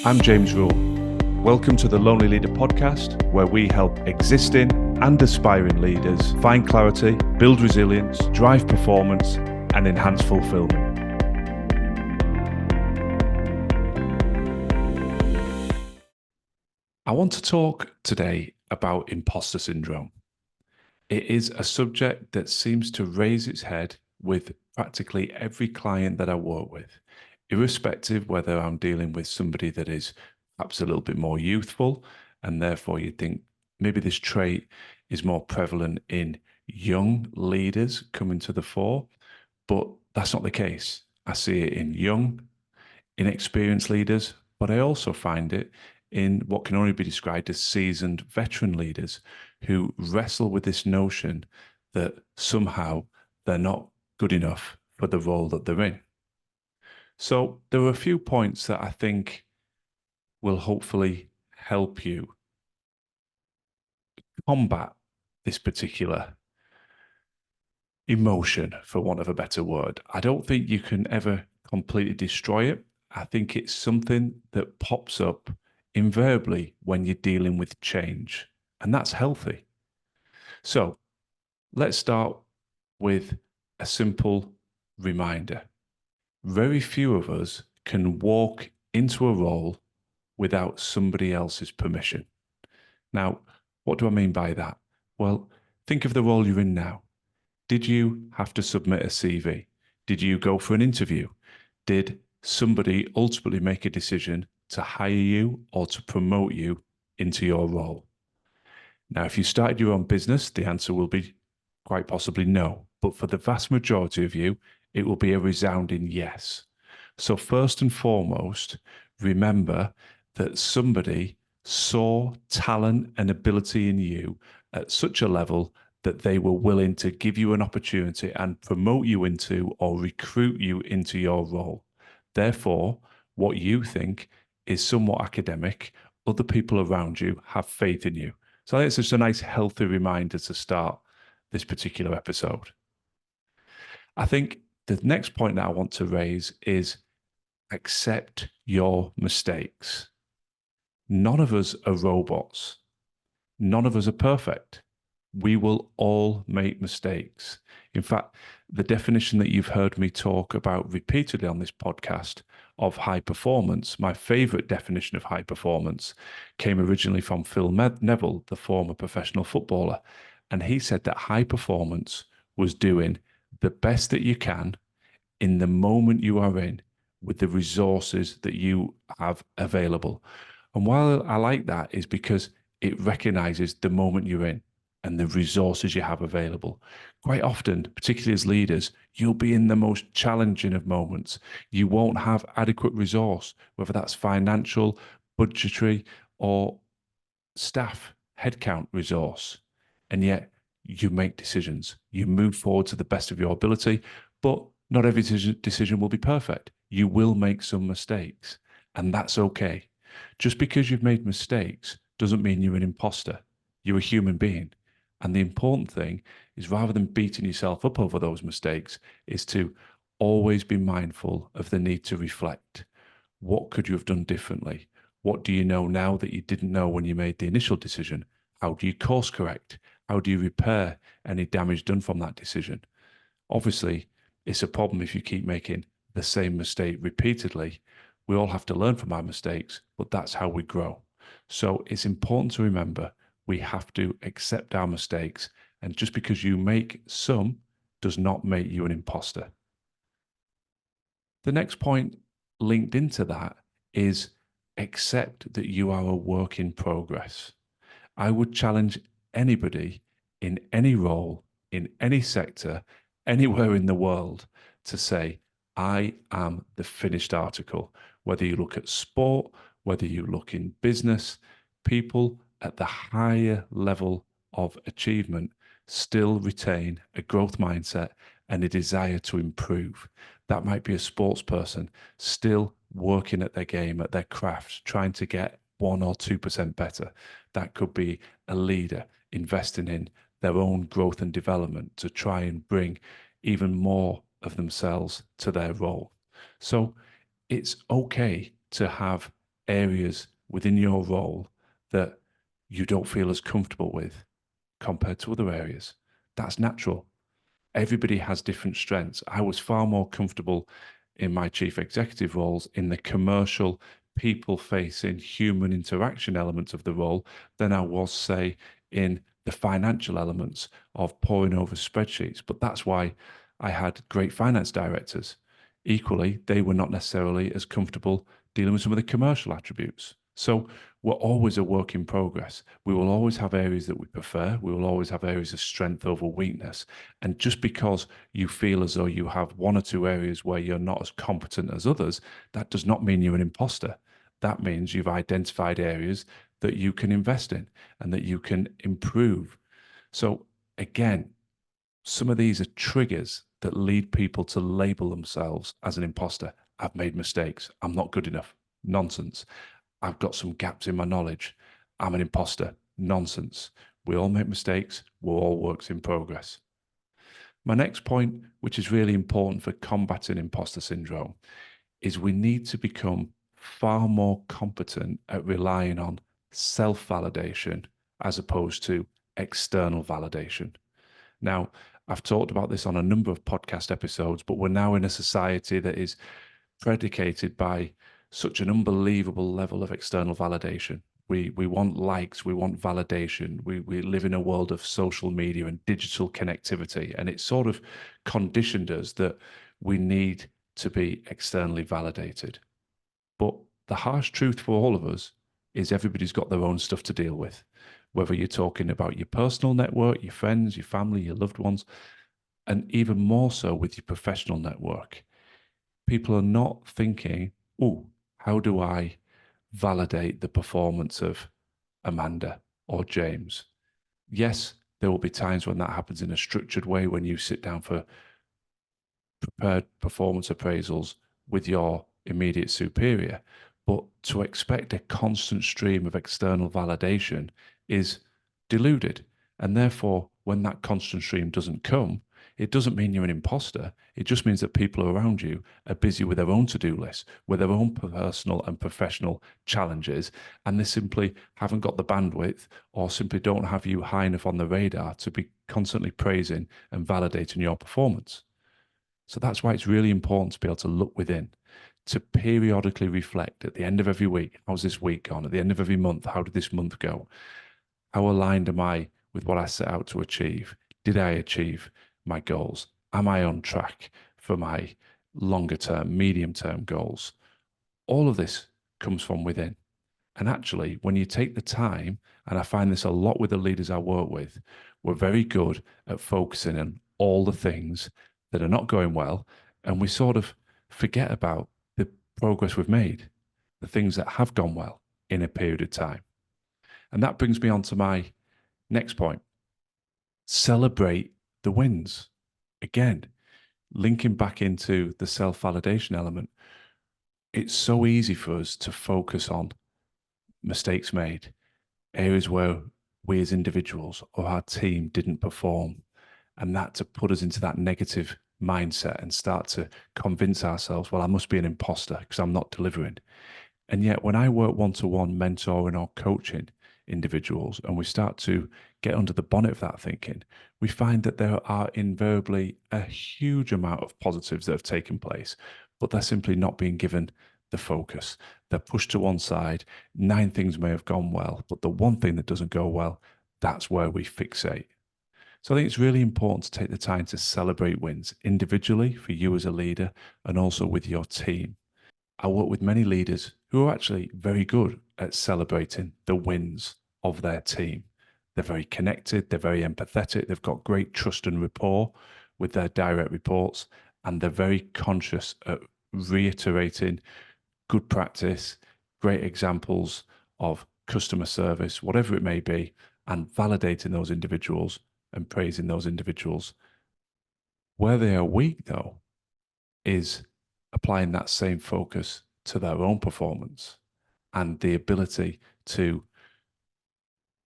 I'm James Rule. Welcome to the Lonely Leader podcast, where we help existing and aspiring leaders find clarity, build resilience, drive performance, and enhance fulfillment. I want to talk today about imposter syndrome. It is a subject that seems to raise its head with practically every client that I work with, irrespective whether I'm dealing with somebody that is perhaps a little bit more youthful, and therefore you think maybe this trait is more prevalent in young leaders coming to the fore, but that's not the case. I see it in young, inexperienced leaders, but I also find it in what can only be described as seasoned veteran leaders who wrestle with this notion that somehow they're not good enough for the role that they're in. So there are a few points that I think will hopefully help you combat this particular emotion, for want of a better word. I don't think you can ever completely destroy it. I think it's something that pops up invariably when you're dealing with change, and that's healthy. So let's start with a simple reminder. Very few of us can walk into a role without somebody else's permission. Now, what do I mean by that? Well, think of the role you're in now. Did you have to submit a CV? Did you go for an interview? Did somebody ultimately make a decision to hire you or to promote you into your role? Now, if you started your own business, the answer will be quite possibly no. But for the vast majority of you, it will be a resounding yes. So first and foremost, remember that somebody saw talent and ability in you at such a level that they were willing to give you an opportunity and promote you into or recruit you into your role. Therefore, what you think is somewhat academic. Other people around you have faith in you. So I think it's just a nice, healthy reminder to start this particular episode. I think the next point that I want to raise is accept your mistakes. None of us are robots. None of us are perfect. We will all make mistakes. In fact, the definition that you've heard me talk about repeatedly on this podcast of high performance, my favorite definition of high performance, came originally from Phil Neville, the former professional footballer. And he said that high performance was doing the best that you can in the moment you are in with the resources that you have available. And why I like that is because it recognizes the moment you're in and the resources you have available. Quite often, particularly as leaders, you'll be in the most challenging of moments. You won't have adequate resource, whether that's financial, budgetary, or staff headcount resource. And yet you make decisions. You move forward to the best of your ability, but not every decision will be perfect. You will make some mistakes, and that's okay. Just because you've made mistakes doesn't mean you're an imposter. You're a human being. And the important thing is, rather than beating yourself up over those mistakes, is to always be mindful of the need to reflect. What could you have done differently? What do you know now that you didn't know when you made the initial decision? How do you course correct? How do you repair any damage done from that decision? Obviously, it's a problem if you keep making the same mistake repeatedly. We all have to learn from our mistakes, but that's how we grow. So it's important to remember we have to accept our mistakes. And just because you make some does not make you an imposter. The next point linked into that is accept that you are a work in progress. I would challenge anybody in any role, in any sector, anywhere in the world to say, I am the finished article. Whether you look at sport, whether you look in business, people at the higher level of achievement still retain a growth mindset and a desire to improve. That might be a sports person still working at their game, at their craft, trying to get 1 or 2% better. That could be a leader investing in their own growth and development to try and bring even more of themselves to their role. So it's okay to have areas within your role that you don't feel as comfortable with compared to other areas. That's natural. Everybody has different strengths. I was far more comfortable in my chief executive roles in the commercial, people facing, human interaction elements of the role than I was, say, in the financial elements of poring over spreadsheets. But that's why I had great finance directors. Equally, they were not necessarily as comfortable dealing with some of the commercial attributes. So we're always a work in progress. We will always have areas that we prefer. We will always have areas of strength over weakness. And just because you feel as though you have one or two areas where you're not as competent as others, that does not mean you're an imposter. That means you've identified areas that you can invest in and that you can improve. So again, some of these are triggers that lead people to label themselves as an imposter. I've made mistakes. I'm not good enough. Nonsense. I've got some gaps in my knowledge. I'm an imposter. Nonsense. We all make mistakes. We're all works in progress. My next point, which is really important for combating imposter syndrome, is we need to become far more competent at relying on self-validation as opposed to external validation. Now, I've talked about this on a number of podcast episodes, but we're now in a society that is predicated by such an unbelievable level of external validation. We want likes, we want validation. We live in a world of social media and digital connectivity, and it's sort of conditioned us that we need to be externally validated. But the harsh truth for all of us is everybody's got their own stuff to deal with, whether you're talking about your personal network, your friends, your family, your loved ones, and even more so with your professional network. People are not thinking, oh, how do I validate the performance of Amanda or James? Yes, there will be times when that happens in a structured way when you sit down for prepared performance appraisals with your immediate superior. But to expect a constant stream of external validation is deluded. And therefore, when that constant stream doesn't come, it doesn't mean you're an imposter. It just means that people around you are busy with their own to-do lists, with their own personal and professional challenges, and they simply haven't got the bandwidth or simply don't have you high enough on the radar to be constantly praising and validating your performance. So that's why it's really important to be able to look within, to periodically reflect at the end of every week. How's this week gone? At the end of every month, how did this month go? How aligned am I with what I set out to achieve? Did I achieve my goals? Am I on track for my longer term, medium term goals? All of this comes from within. And actually, when you take the time, and I find this a lot with the leaders I work with, we're very good at focusing on all the things that are not going well. And we sort of forget about the progress we've made, the things that have gone well in a period of time. And that brings me on to my next point. Celebrate the wins. Again, linking back into the self-validation element, it's so easy for us to focus on mistakes made, areas where we as individuals or our team didn't perform, and that to put us into that negative mindset and start to convince ourselves, well, I must be an imposter because I'm not delivering. And yet when I work one-to-one mentoring or coaching individuals and we start to get under the bonnet of that thinking, we find that there are invariably a huge amount of positives that have taken place, but they're simply not being given the focus. They're pushed to one side. 9 things may have gone well, but the one thing that doesn't go well, that's where we fixate. So I think it's really important to take the time to celebrate wins individually for you as a leader and also with your team. I work with many leaders who are actually very good at celebrating the wins of their team. They're very connected, they're very empathetic, they've got great trust and rapport with their direct reports, and they're very conscious of reiterating good practice, great examples of customer service, whatever it may be, and validating those individuals and praising those individuals. Where they are weak, though, is applying that same focus to their own performance and the ability to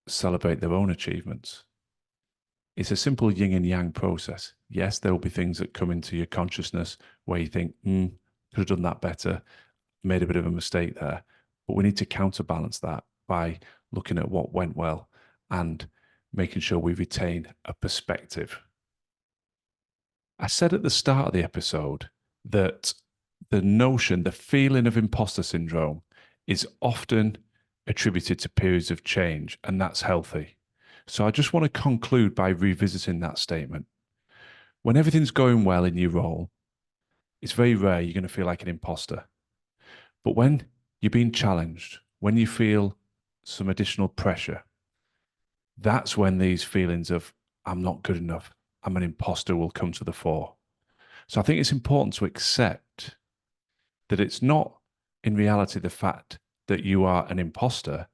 celebrate their own achievements. It's a simple yin and yang process. Yes, there will be things that come into your consciousness where you think, could have done that better, made a bit of a mistake there. But we need to counterbalance that by looking at what went well and making sure we retain a perspective. I said at the start of the episode that the feeling of imposter syndrome is often attributed to periods of change, and that's healthy. So I just want to conclude by revisiting that statement. When everything's going well in your role, it's very rare you're going to feel like an imposter. But when you're being challenged, when you feel some additional pressure, that's when these feelings of, I'm not good enough, I'm an imposter, will come to the fore. So I think it's important to accept that it's not in reality the fact that you are an imposter,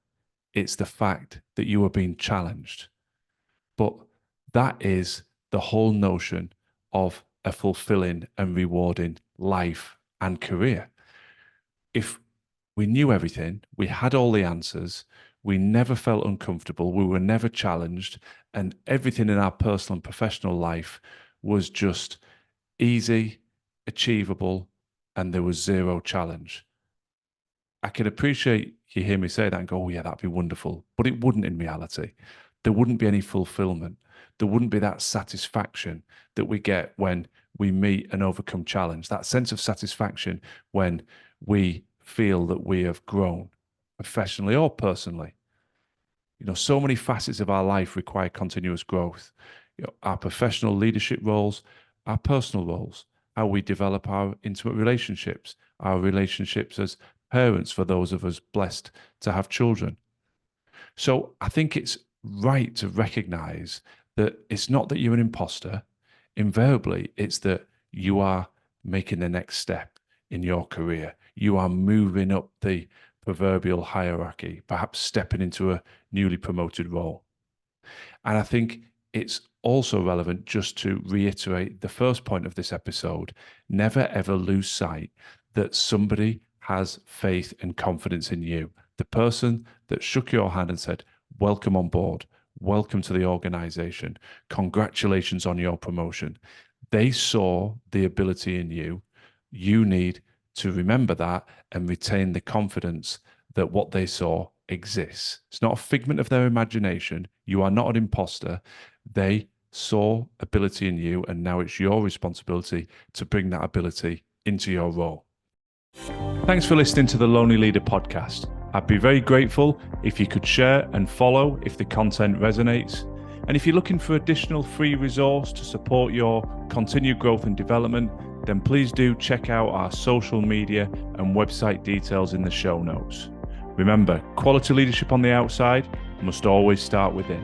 it's the fact that you are being challenged. But that is the whole notion of a fulfilling and rewarding life and career. If we knew everything, we had all the answers, we never felt uncomfortable, we were never challenged, and everything in our personal and professional life was just easy, achievable, and there was zero challenge. I can appreciate you hear me say that and go, oh yeah, that'd be wonderful. But it wouldn't in reality. There wouldn't be any fulfillment. There wouldn't be that satisfaction that we get when we meet and overcome challenge, that sense of satisfaction when we feel that we have grown professionally or personally. So many facets of our life require continuous growth. Our professional leadership roles, our personal roles, how we develop our intimate relationships, our relationships as parents for those of us blessed to have children. So I think it's right to recognize that it's not that you're an imposter. Invariably, it's that you are making the next step in your career. You are moving up the proverbial hierarchy, perhaps stepping into a newly promoted role. And I think it's also relevant just to reiterate the first point of this episode. Never ever lose sight that somebody has faith and confidence in you. The person that shook your hand and said, welcome on board, welcome to the organization, congratulations on your promotion. They saw the ability in you. You need to remember that and retain the confidence that what they saw exists. It's not a figment of their imagination. You are not an imposter. They saw ability in you, and now it's your responsibility to bring that ability into your role. Thanks for listening to the Lonely Leader podcast. I'd be very grateful if you could share and follow if the content resonates. And if you're looking for additional free resource to support your continued growth and development, then please do check out our social media and website details in the show notes. Remember, quality leadership on the outside must always start within.